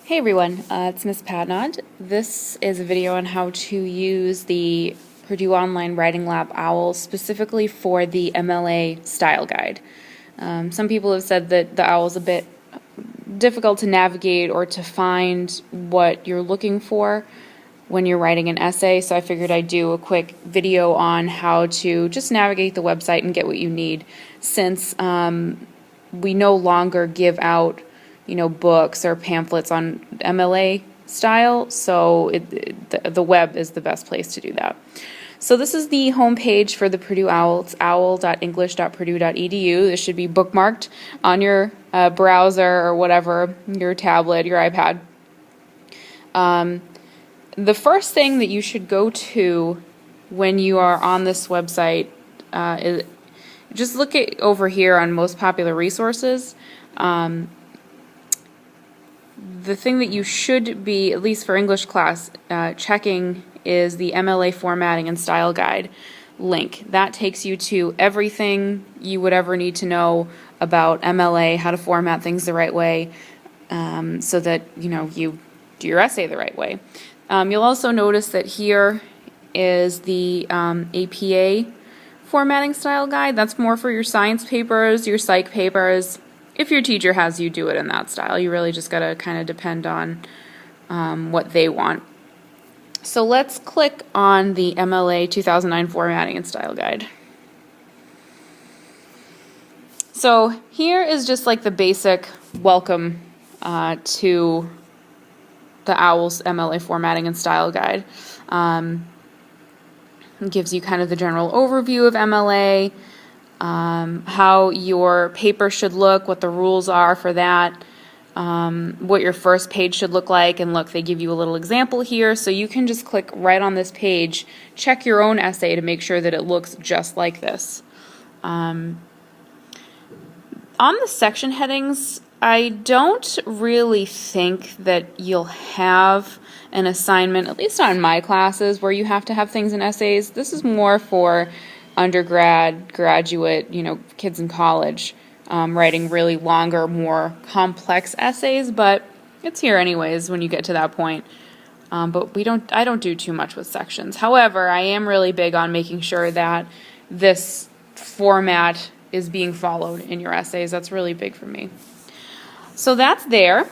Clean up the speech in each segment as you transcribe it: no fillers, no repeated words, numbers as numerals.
Hey everyone, it's Miss Padnod. This is a video on how to use the Perdue Online Writing Lab OWL specifically for the MLA Style Guide. Some people have said that the OWL is a bit difficult to navigate or to find what you're looking for when you're writing an essay, so I figured I'd do a quick video on how to just navigate the website and get what you need, since we no longer give out books or pamphlets on MLA style, so the web is the best place to do that. So this is the home page for the Perdue OWL. It's owl.english.purdue.edu. This should be bookmarked on your browser or whatever, your tablet, your iPad. The first thing that you should go to when you are on this website is just look over here on most popular resources. The thing that you should be, at least for English class, checking is the MLA Formatting and Style Guide link. That takes you to everything you would ever need to know about MLA, how to format things the right way, so that you do your essay the right way. You'll also notice that here is the APA Formatting Style Guide. That's more for your science papers, your psych papers. If your teacher has you do it in that style, you really just gotta kind of depend on what they want. So let's click on the MLA 2009 Formatting and Style Guide. So here is just like the basic welcome to the OWL's MLA Formatting and Style Guide. It gives you kind of the general overview of MLA, how your paper should look, what the rules are for that, what your first page should look like, and look, they give you a little example here, so you can just click right on this page, check your own essay to make sure that it looks just like this. On the section headings, I don't really think that you'll have an assignment, at least on my classes, where you have to have things in essays. This is more for undergrad, graduate, kids in college, writing really longer, more complex essays, but it's here anyways when you get to that point. But I don't do too much with sections. However, I am really big on making sure that this format is being followed in your essays. That's really big for me. So that's there.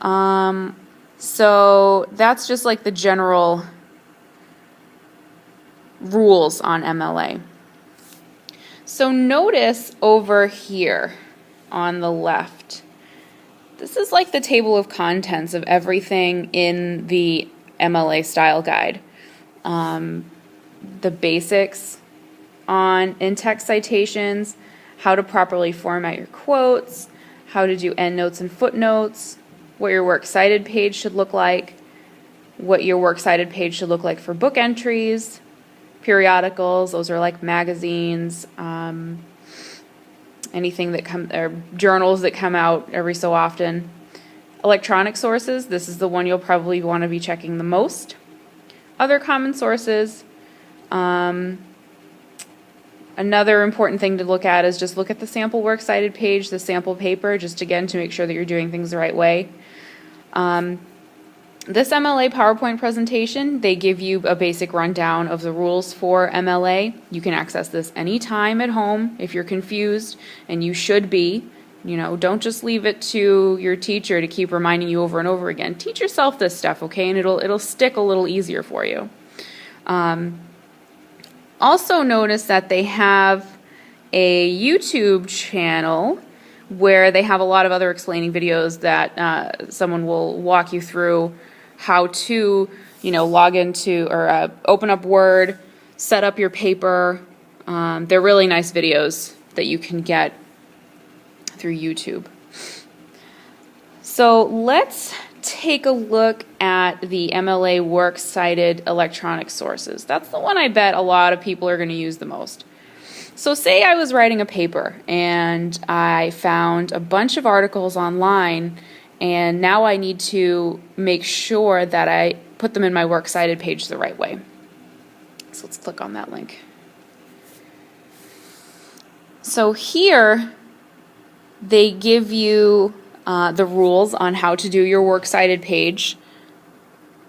So that's just like the general rules on MLA. So notice over here on the left, this is like the table of contents of everything in the MLA Style Guide. The basics on in-text citations, how to properly format your quotes, how to do endnotes and footnotes, what your works cited page should look like, what your works cited page should look like for book entries, periodicals, those are like magazines, anything that or journals that come out every so often. Electronic sources, this is the one you'll probably want to be checking the most. Other common sources. Another important thing to look at is just look at the sample works cited page, the sample paper, just again to make sure that you're doing things the right way. This MLA PowerPoint presentation, they give you a basic rundown of the rules for MLA. You can access this anytime at home if you're confused, and you should be. Don't just leave it to your teacher to keep reminding you over and over again. Teach yourself this stuff, okay, and it'll stick a little easier for you. Also notice that they have a YouTube channel where they have a lot of other explaining videos that someone will walk you through how to, log into or open up Word, set up your paper. They're really nice videos that you can get through YouTube. So let's take a look at the MLA Works Cited electronic sources. That's the one I bet a lot of people are going to use the most. So say I was writing a paper and I found a bunch of articles online, and now I need to make sure that I put them in my works cited page the right way. So let's click on that link. So here they give you the rules on how to do your works cited page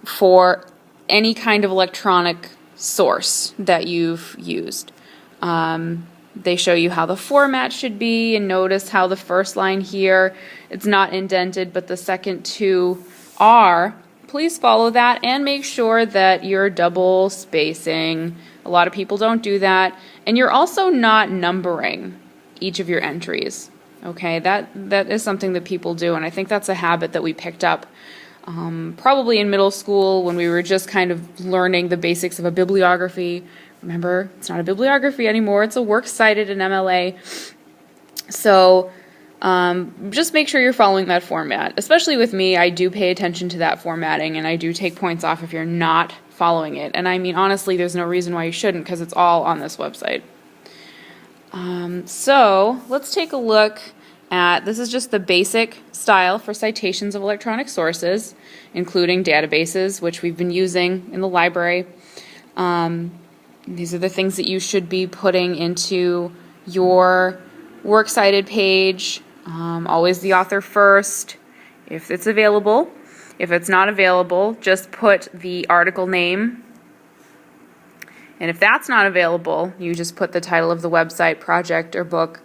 for any kind of electronic source that you've used. They show you how the format should be, and notice how the first line here, it's not indented, but the second two are. Please follow that and make sure that you're double spacing. A lot of people don't do that. And you're also not numbering each of your entries. Okay, that is something that people do, and I think that's a habit that we picked up probably in middle school when we were just kind of learning the basics of a bibliography. Remember, it's not a bibliography anymore, it's a works cited in MLA. So just make sure you're following that format. Especially with me, I do pay attention to that formatting, and I do take points off if you're not following it. And I mean, honestly, there's no reason why you shouldn't, because it's all on this website. So let's take a look at, this is just the basic style for citations of electronic sources, including databases, which we've been using in the library. These are the things that you should be putting into your works cited page. Always the author first, if it's available. If it's not available, just put the article name. And if that's not available, you just put the title of the website, project, or book.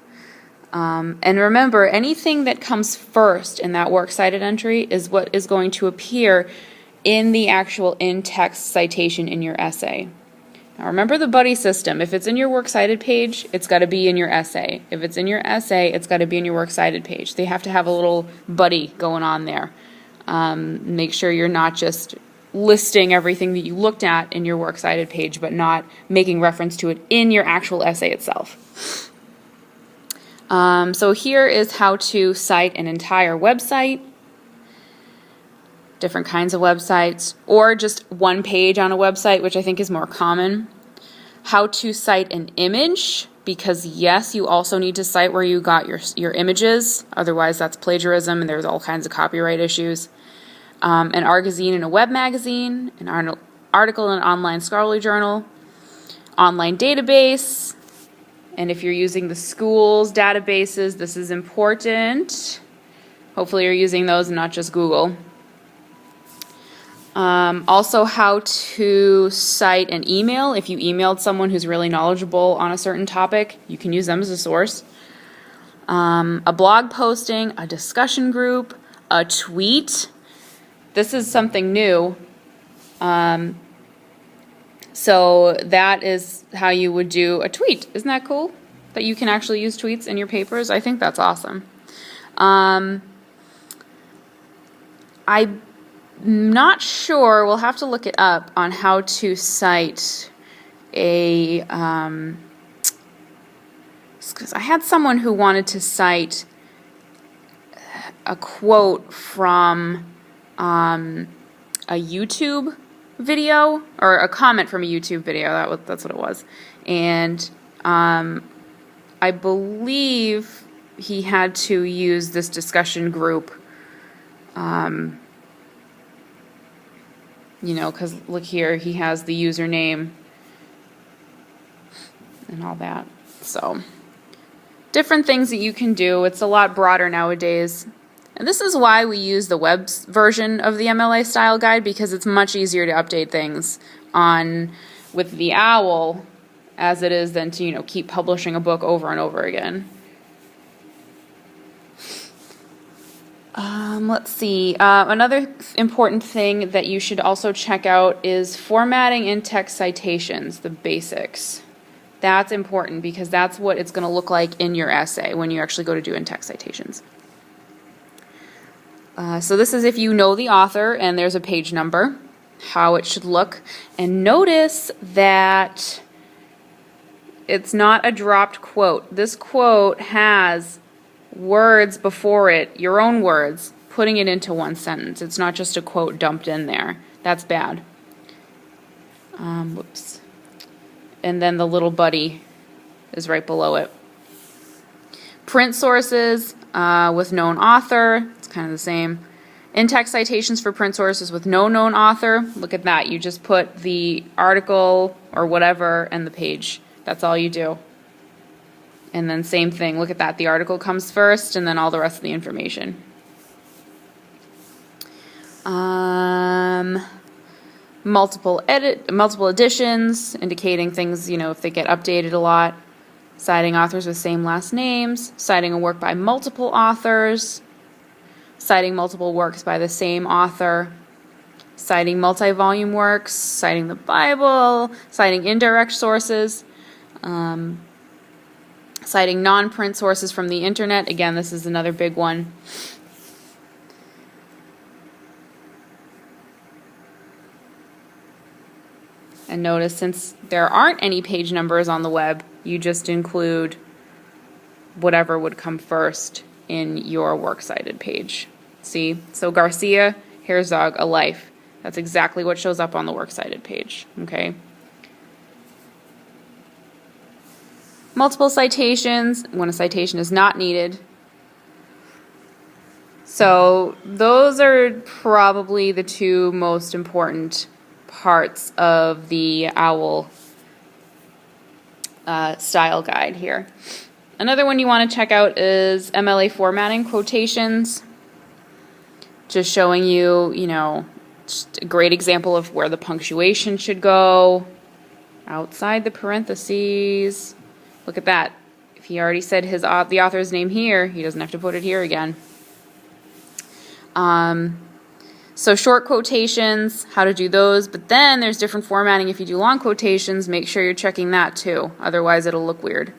And remember, anything that comes first in that works cited entry is what is going to appear in the actual in-text citation in your essay. Now remember the buddy system. If it's in your works cited page, it's got to be in your essay. If it's in your essay, it's got to be in your works cited page. They have to have a little buddy going on there. Make sure you're not just listing everything that you looked at in your works cited page, but not making reference to it in your actual essay itself. So here is how to cite an entire website, different kinds of websites, or just one page on a website, which I think is more common. How to cite an image, because yes, you also need to cite where you got your images, otherwise that's plagiarism and there's all kinds of copyright issues. An argazine in a web magazine, an article in an online scholarly journal, online database, and if you're using the school's databases, this is important. Hopefully you're using those and not just Google. Also how to cite an email. If you emailed someone who's really knowledgeable on a certain topic, you can use them as a source. A blog posting, a discussion group, a tweet. This is something new. So that is how you would do a tweet. Isn't that cool? That you can actually use tweets in your papers? I think that's awesome. I'm not sure, we'll have to look it up, on how to cite a, because I had someone who wanted to cite a quote from a YouTube video, or a comment from a YouTube video, that's what it was, and I believe he had to use this discussion group, you know, because look here, he has the username and all that. So, different things that you can do. It's a lot broader nowadays. And this is why we use the web version of the MLA Style Guide, because it's much easier to update things with the OWL as it is than to, you know, keep publishing a book over and over again. Let's see. Another important thing that you should also check out is formatting in-text citations, the basics. That's important because that's what it's going to look like in your essay when you actually go to do in-text citations. So this is if you know the author and there's a page number, how it should look. And notice that it's not a dropped quote. This quote has words before it, your own words, putting it into one sentence. It's not just a quote dumped in there. That's bad. Whoops. And then the little buddy is right below it. Print sources with known author, it's kind of the same. In-text citations for print sources with no known author, look at that. You just put the article or whatever and the page. That's all you do. And then same thing, look at that. The article comes first and then all the rest of the information. Multiple editions, indicating things, if they get updated a lot. Citing authors with same last names. Citing a work by multiple authors. Citing multiple works by the same author. Citing multi-volume works. Citing the Bible. Citing indirect sources. Citing non-print sources from the internet. Again, this is another big one. And notice, since there aren't any page numbers on the web, you just include whatever would come first in your works cited page. See? So Garcia, Herzog, A Life. That's exactly what shows up on the works cited page. Okay? Multiple citations, when a citation is not needed. So those are probably the two most important parts of the OWL style guide here. Another one you want to check out is MLA formatting quotations. Just showing you, just a great example of where the punctuation should go. Outside the parentheses. Look at that. If he already said the author's name here, he doesn't have to put it here again. So short quotations, how to do those, but then there's different formatting. If you do long quotations, make sure you're checking that too, otherwise it'll look weird.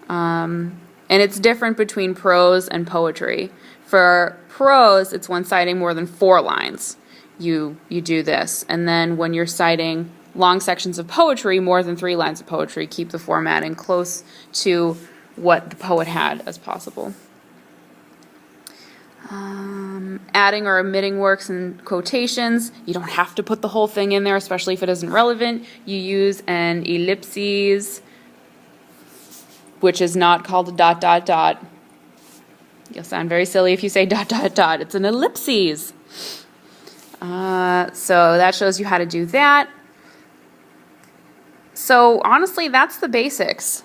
And it's different between prose and poetry. For prose, it's when citing more than 4 lines, you do this. And then when you're citing long sections of poetry, more than 3 lines of poetry, keep the formatting close to what the poet had as possible. Adding or omitting works and quotations. You don't have to put the whole thing in there, especially if it isn't relevant. You use an ellipses, which is not called a ... You'll sound very silly if you say ... It's an ellipses. So that shows you how to do that. So honestly, that's the basics.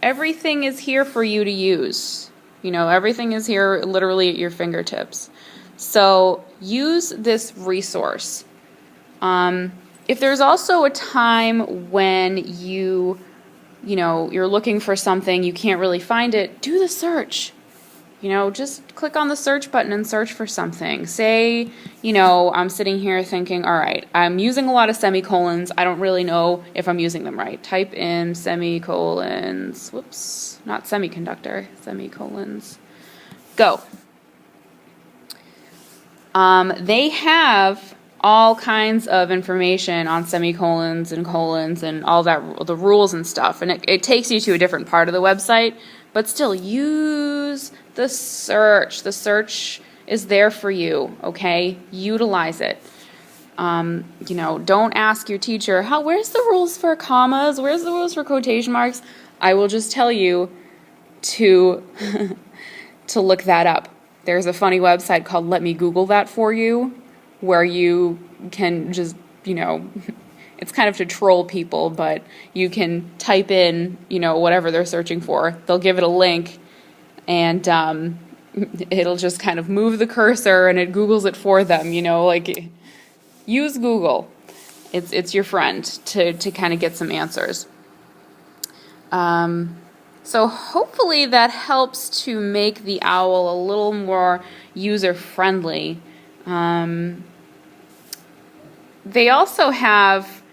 Everything is here for you to use. Everything is here literally at your fingertips. So use this resource. If there's also a time when you're looking for something, you can't really find it, do the search. Just click on the search button and search for something. Say, I'm sitting here thinking, all right, I'm using a lot of semicolons. I don't really know if I'm using them right. Type in semicolons. Whoops, not semiconductor, semicolons. Go. They have all kinds of information on semicolons and colons and all that, the rules and stuff. And it takes you to a different part of the website. But still, use the search. The search is there for you, okay? Utilize it. Don't ask your teacher, where's the rules for commas? Where's the rules for quotation marks? I will just tell you to, to look that up. There's a funny website called Let Me Google That For You, where you can just, it's kind of to troll people, but you can type in, whatever they're searching for. They'll give it a link, and it'll just kind of move the cursor, and it Googles it for them. Use Google. It's your friend to kind of get some answers. So hopefully that helps to make the OWL a little more user-friendly. They also have,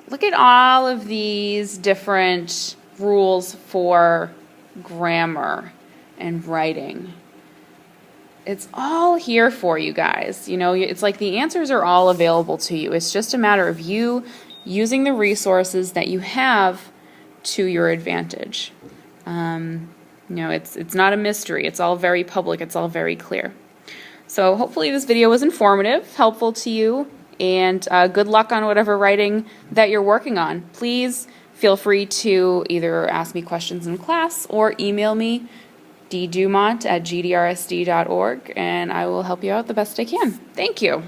look at all of these different rules for grammar and writing. It's all here for you guys. It's like the answers are all available to you. It's just a matter of you using the resources that you have to your advantage. It's not a mystery. It's all very public. It's all very clear. So hopefully this video was informative, helpful to you, and good luck on whatever writing that you're working on. Please feel free to either ask me questions in class or email me, ddumont@gdrsd.org, and I will help you out the best I can. Thank you.